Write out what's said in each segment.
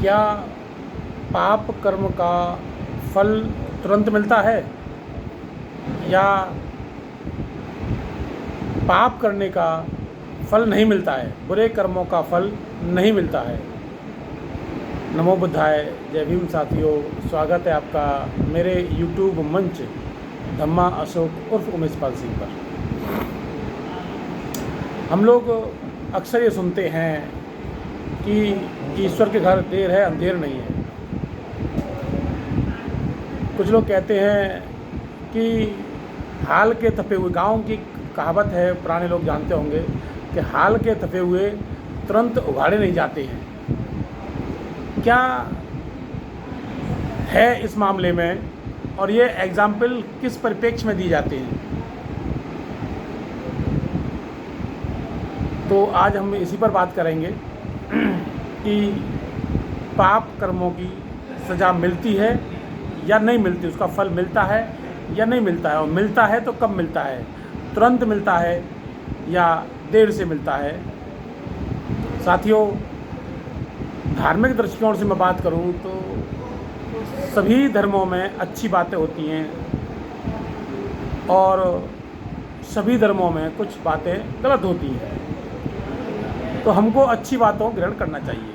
क्या पाप कर्म का फल तुरंत मिलता है या पाप करने का फल नहीं मिलता है, बुरे कर्मों का फल नहीं मिलता है। नमो बुद्धाय, जय भीम साथियों, स्वागत है आपका मेरे YouTube मंच धम्मा अशोक उर्फ उमेश पाल सिंह पर। हम लोग अक्सर ये सुनते हैं कि ईश्वर के घर देर है अंधेर नहीं है। कुछ लोग कहते हैं कि हाल के थपे हुए, गाँव की कहावत है, पुराने लोग जानते होंगे कि हाल के थपे हुए तुरंत उघाड़े नहीं जाते हैं। क्या है इस मामले में और ये एग्जाम्पल किस परिप्रेक्ष्य में दिए जाते हैं? तो आज हम इसी पर बात करेंगे कि पाप कर्मों की सज़ा मिलती है या नहीं मिलती, उसका फल मिलता है या नहीं मिलता है, और मिलता है तो कब मिलता है, तुरंत मिलता है या देर से मिलता है। साथियों, धार्मिक दृष्टिकोण से मैं बात करूं तो सभी धर्मों में अच्छी बातें होती हैं और सभी धर्मों में कुछ बातें गलत होती हैं, तो हमको अच्छी बातों ग्रहण करना चाहिए।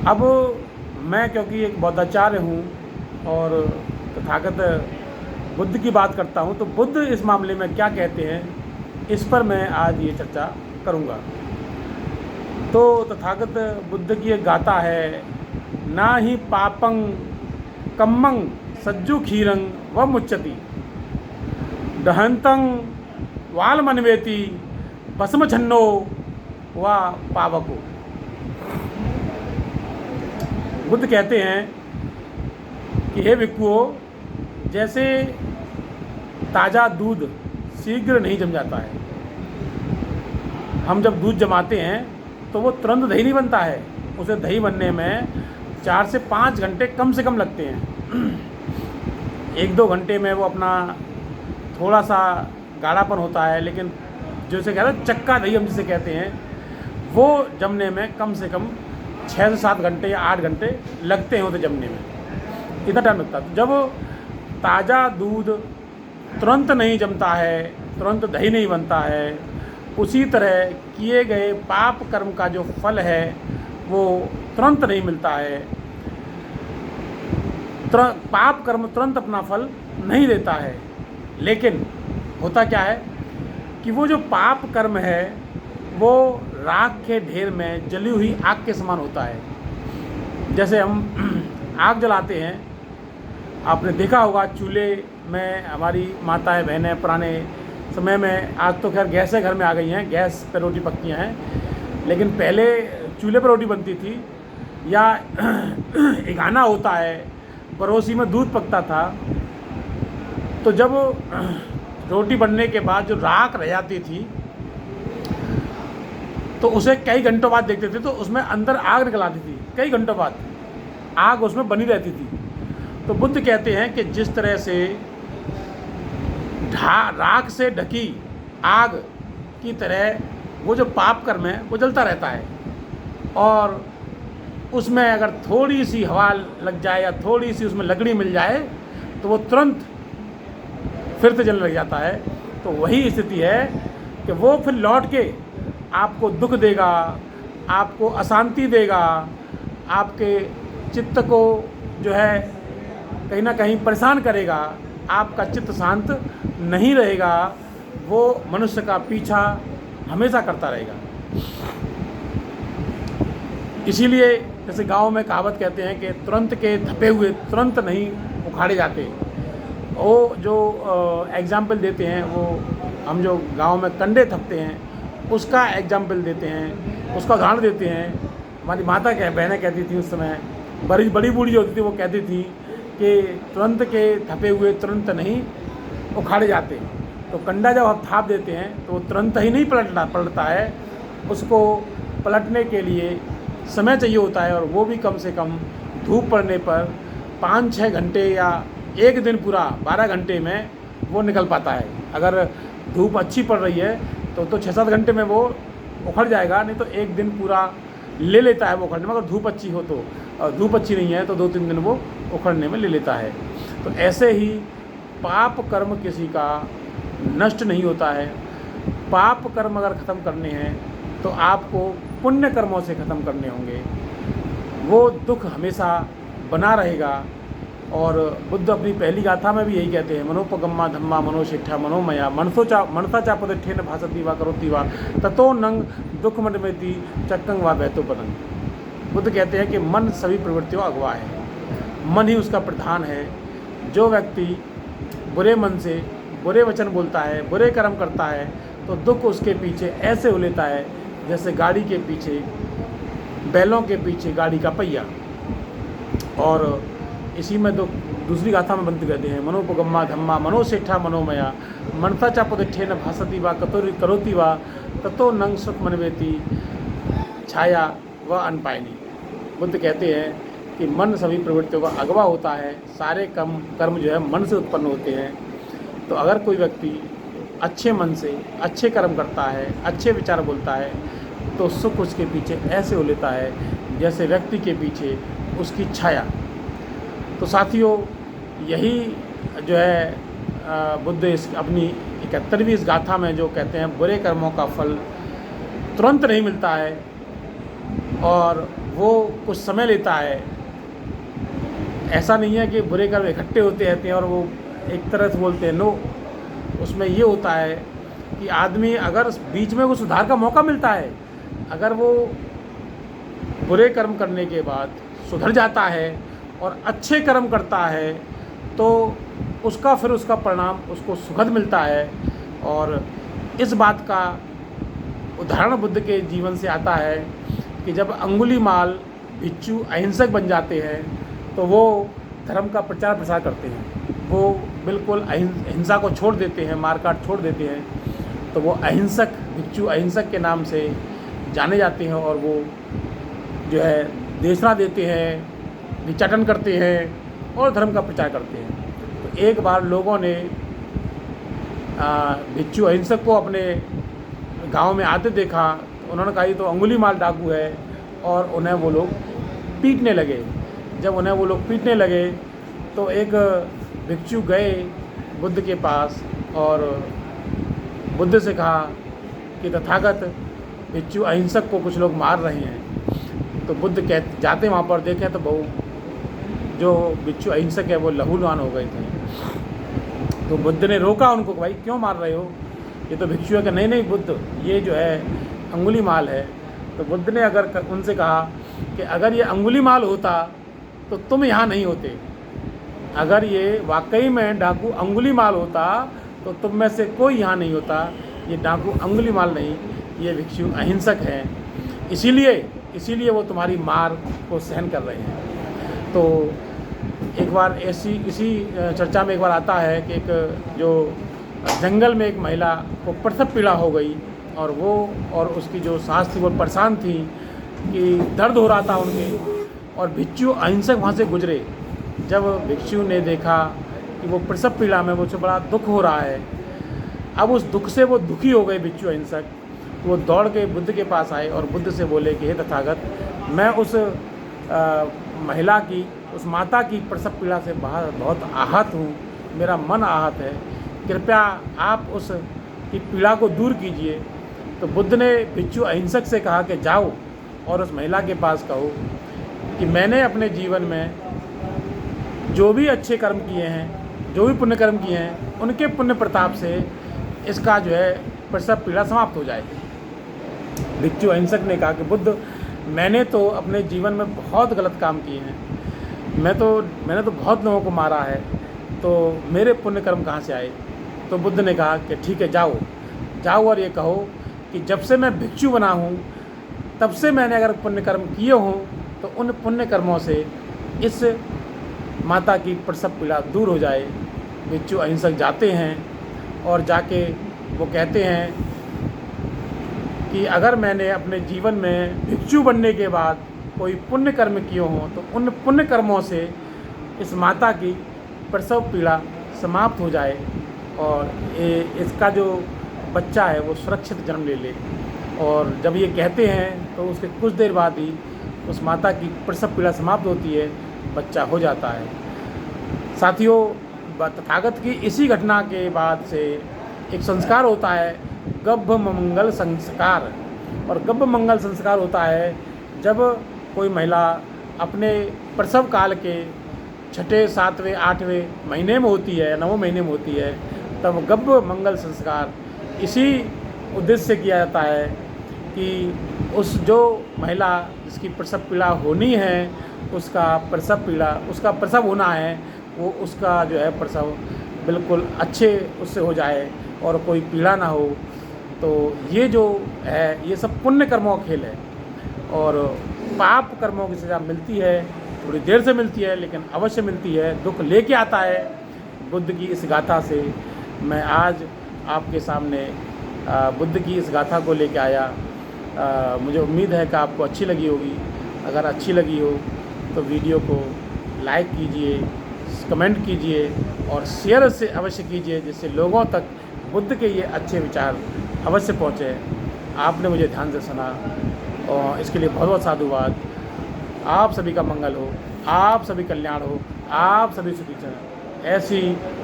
अब मैं क्योंकि एक बौद्धाचार्य हूँ और तथागत बुद्ध की बात करता हूँ, तो बुद्ध इस मामले में क्या कहते हैं, इस पर मैं आज ये चर्चा करूँगा। तो तथागत बुद्ध की एक गाथा है, ना ही पापं कम्मं सज्जु खीरं व मुच्यति दहंतं वालमन्वेति भस्म छन्नो व पावको। बुद्ध कहते हैं कि हे भिक्षुओं, जैसे ताज़ा दूध शीघ्र नहीं जम जाता है, हम जब दूध जमाते हैं तो वो तुरंत दही नहीं बनता है, उसे दही बनने में 4 से 5 घंटे कम से कम लगते हैं। 1-2 घंटे में वो अपना थोड़ा सा गाढ़ापन होता है, लेकिन जैसे कहते हैं चक्का दही हम जिसे कहते हैं, वो जमने में कम से कम 6 से 7 घंटे या 8 घंटे लगते हैं उसे जमने में, इतना टाइम लगता है। जब ताज़ा दूध तुरंत नहीं जमता है, तुरंत दही नहीं बनता है, उसी तरह किए गए पाप कर्म का जो फल है वो तुरंत नहीं मिलता है। पाप कर्म तुरंत अपना फल नहीं देता है, लेकिन होता क्या है कि वो जो पाप कर्म है वो राख के ढेर में जली हुई आग के समान होता है। जैसे हम आग जलाते हैं, आपने देखा होगा चूल्हे में हमारी माताएं बहनें पुराने समय में, आज तो खैर गैसें घर में आ गई हैं, गैस पर रोटी पकती हैं, लेकिन पहले चूल्हे पर रोटी बनती थी, या इगाना होता है, पड़ोसी में दूध पकता था। तो जब रोटी बनने के बाद जो राख रह जाती थी तो उसे कई घंटों बाद देखते थे तो उसमें अंदर आग निकल आती थी, कई घंटों बाद आग उसमें बनी रहती थी। तो बुद्ध कहते हैं कि जिस तरह से राख से ढकी आग की तरह वो जो पाप कर्म है वो जलता रहता है, और उसमें अगर थोड़ी सी हवा लग जाए या थोड़ी सी उसमें लकड़ी मिल जाए तो वो तुरंत फिर से जलने लग जाता है। तो वही स्थिति है कि वो फिर लौट के आपको दुख देगा, आपको अशांति देगा, आपके चित्त को जो है कहीं ना कहीं परेशान करेगा, आपका चित्त शांत नहीं रहेगा, वो मनुष्य का पीछा हमेशा करता रहेगा। इसीलिए जैसे गांव में कहावत कहते हैं कि तुरंत के थपे हुए तुरंत नहीं उखाड़े जाते। वो जो एग्जाम्पल देते हैं, वो हम जो गांव में कंडे थपते हैं उसका एग्जाम्पल देते हैं, उसका उदाहरण देते हैं। हमारी माता बहनें कहती थी उस समय, बड़ी बड़ी बूढ़ी जो होती थी वो कहती थी कि तुरंत के थपे हुए तुरंत नहीं उखाड़े जाते। तो कंडा जब आप थाप देते हैं तो वो तुरंत ही नहीं पलटता है, उसको पलटने के लिए समय चाहिए होता है, और वो भी कम से कम धूप पड़ने पर 5-6 घंटे या एक दिन पूरा 12 घंटे में वो निकल पाता है। अगर धूप अच्छी पड़ रही है तो 6-7 घंटे में वो उखड़ जाएगा, नहीं तो एक दिन पूरा ले लेता है वो उखड़ने में। अगर धूप अच्छी हो तो, धूप अच्छी नहीं है तो 2-3 दिन वो उखड़ने में ले लेता है। तो ऐसे ही पाप कर्म किसी का नष्ट नहीं होता है। पाप कर्म अगर ख़त्म करने हैं तो आपको पुण्य कर्मों से ख़त्म करने होंगे। वो दुख हमेशा बना रहेगा। और बुद्ध अपनी पहली गाथा में भी यही कहते हैं, मनोपगम्मा धम्मा मनोशिक्षा मनोमया मनसा चा पदिठेन भासती वा करोति वा ततो नंग दुख मनमेति चक्कंग वा बहतो पतंग। बुद्ध कहते हैं कि मन सभी प्रवृत्तियों अगवा है, मन ही उसका प्रधान है। जो व्यक्ति बुरे मन से बुरे वचन बोलता है, बुरे कर्म करता है, तो दुख उसके पीछे ऐसे हो लेता है जैसे गाड़ी के पीछे, बैलों के पीछे गाड़ी का पहिया। और इसी में दूसरी गाथा में बनते कहते हैं, मनोपगम्मा धम्मा मनोशिक्षा मनोमया मनसा चा पदिठेन भासती वा करोति वा ततो नंग सुख मनवेति छाया व अनपायनी। बुद्ध कहते हैं कि मन सभी प्रवृत्तियों का अगवा होता है। सारे कर्म जो है मन से उत्पन्न होते हैं। तो अगर कोई व्यक्ति अच्छे मन से अच्छे कर्म करता है, अच्छे विचार बोलता है, तो सुख उसके पीछे ऐसे हो लेता है जैसे व्यक्ति के पीछे उसकी छाया। तो साथियों, यही जो है बुद्ध इस अपनी 71वीं इस गाथा में जो कहते हैं, बुरे कर्मों का फल तुरंत नहीं मिलता है और वो कुछ समय लेता है। ऐसा नहीं है कि बुरे कर्म इकट्ठे होते रहते हैं और वो एक तरह से बोलते हैं, नो। उसमें ये होता है कि आदमी अगर बीच में वो सुधार का मौका मिलता है, अगर वो बुरे कर्म करने के बाद सुधर जाता है और अच्छे कर्म करता है, तो उसका परिणाम उसको सुखद मिलता है। और इस बात का उदाहरण बुद्ध के जीवन से आता है कि जब अंगुलीमाल भिक्षु अहिंसक बन जाते हैं तो वो धर्म का प्रचार प्रसार करते हैं। वो बिल्कुल हिंसा को छोड़ देते हैं, मारकाट छोड़ देते हैं। तो वो अहिंसक भिक्षु अहिंसक के नाम से जाने जाते हैं और वो जो है देशना देते हैं, भिक्षाटन करते हैं और धर्म का प्रचार करते हैं। तो एक बार लोगों ने भिक्षु अहिंसक को अपने गांव में आते देखा। तो उन्होंने कहा ये तो अंगुलीमाल डाकू है, और उन्हें वो लोग पीटने लगे। जब उन्हें वो लोग पीटने लगे तो एक भिक्षु गए बुद्ध के पास और बुद्ध से कहा कि तथागत, भिक्षु अहिंसक को कुछ लोग मार रहे हैं। तो बुद्ध जाते वहाँ पर देखे तो जो भिक्षु अहिंसक है वो लहूलुहान हो गए थे। तो बुद्ध ने रोका उनको, भाई क्यों मार रहे हो, ये तो भिक्षु है। कि नहीं बुद्ध, ये जो है अंगुलीमाल है। तो बुद्ध ने अगर उनसे कहा कि अगर ये अंगुलीमाल होता तो तुम यहाँ नहीं होते। अगर ये वाकई में डाकू अंगुलीमाल होता तो तुम में से कोई यहाँ नहीं होता। ये डाकू अंगुलीमाल नहीं, ये भिक्षु अहिंसक हैं, इसीलिए वो तुम्हारी मार को सहन कर रहे हैं। तो एक बार इसी चर्चा में एक बार आता है कि एक जो जंगल में एक महिला को प्रसव पीड़ा हो गई और वो और उसकी जो सास थी वो परेशान थी कि दर्द हो रहा था उनके, और भिक्षु अहिंसक वहाँ से गुजरे। जब भिक्षु ने देखा कि वो प्रसव पीड़ा में मुझे बड़ा दुख हो रहा है, अब उस दुख से वो दुखी हो गए भिक्षु अहिंसक। वो दौड़ के बुद्ध के पास आए और बुद्ध से बोले कि हे तथागत, मैं उस महिला की, उस माता की प्रसव पीड़ा से बहुत आहत हूँ, मेरा मन आहत है, कृपया आप उस की पीड़ा को दूर कीजिए। तो बुद्ध ने भिक्षु अहिंसक से कहा कि जाओ और उस महिला के पास कहो कि मैंने अपने जीवन में जो भी अच्छे कर्म किए हैं, जो भी पुण्य कर्म किए हैं, उनके पुण्य प्रताप से इसका जो है प्रसव पीड़ा समाप्त हो जाएगी। भिक्षु अहिंसक ने कहा कि बुद्ध, मैंने तो अपने जीवन में बहुत गलत काम किए हैं, मैंने तो बहुत लोगों को मारा है, तो मेरे पुण्य कर्म कहाँ से आए। तो बुद्ध ने कहा कि ठीक है, जाओ और ये कहो कि जब से मैं भिक्षु बना हूँ तब से मैंने अगर पुण्य कर्म किए हों तो उन पुण्य कर्मों से इस माता की प्रसव पीड़ा दूर हो जाए। भिक्षु अहिंसक जाते हैं और जाके वो कहते हैं कि अगर मैंने अपने जीवन में भिक्षु बनने के बाद कोई पुण्य कर्म किए हों तो उन पुण्य कर्मों से इस माता की प्रसव पीड़ा समाप्त हो जाए और इसका जो बच्चा है वो सुरक्षित जन्म ले ले। और जब ये कहते हैं तो उसके कुछ देर बाद ही उस माता की प्रसव पीड़ा समाप्त होती है, बच्चा हो जाता है। साथियों, तथागत की इसी घटना के बाद से एक संस्कार होता है गभ मंगल संस्कार। और गभ मंगल संस्कार होता है जब कोई महिला अपने प्रसव काल के 6, 7वें, 8वें महीने में होती है, 9वें महीने में होती है, तब गभ मंगल संस्कार इसी उद्देश्य से किया जाता है कि उस जो महिला जिसकी प्रसव पीड़ा होनी है, उसका प्रसव होना है, वो उसका जो है प्रसव बिल्कुल अच्छे उससे हो जाए और कोई पीड़ा ना हो। तो ये जो है, ये सब पुण्य कर्मों का खेल है और पाप कर्मों की सज़ा मिलती है, थोड़ी देर से मिलती है लेकिन अवश्य मिलती है, दुख लेके आता है। बुद्ध की इस गाथा से मैं आज आपके सामने बुद्ध की इस गाथा को लेके आया। मुझे उम्मीद है कि आपको अच्छी लगी होगी। अगर अच्छी लगी हो तो वीडियो को लाइक कीजिए, कमेंट कीजिए और शेयर से अवश्य कीजिए, जिससे लोगों तक बुद्ध के ये अच्छे विचार अवश्य पहुँचे। आपने मुझे ध्यान से सुना और इसके लिए बहुत बहुत साधुवाद। आप सभी का मंगल हो, आप सभी कल्याण हो, आप सभी सुखी रहें। ऐसी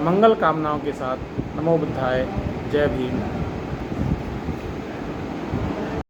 मंगल कामनाओं के साथ नमो बुद्धाय। जय भीम।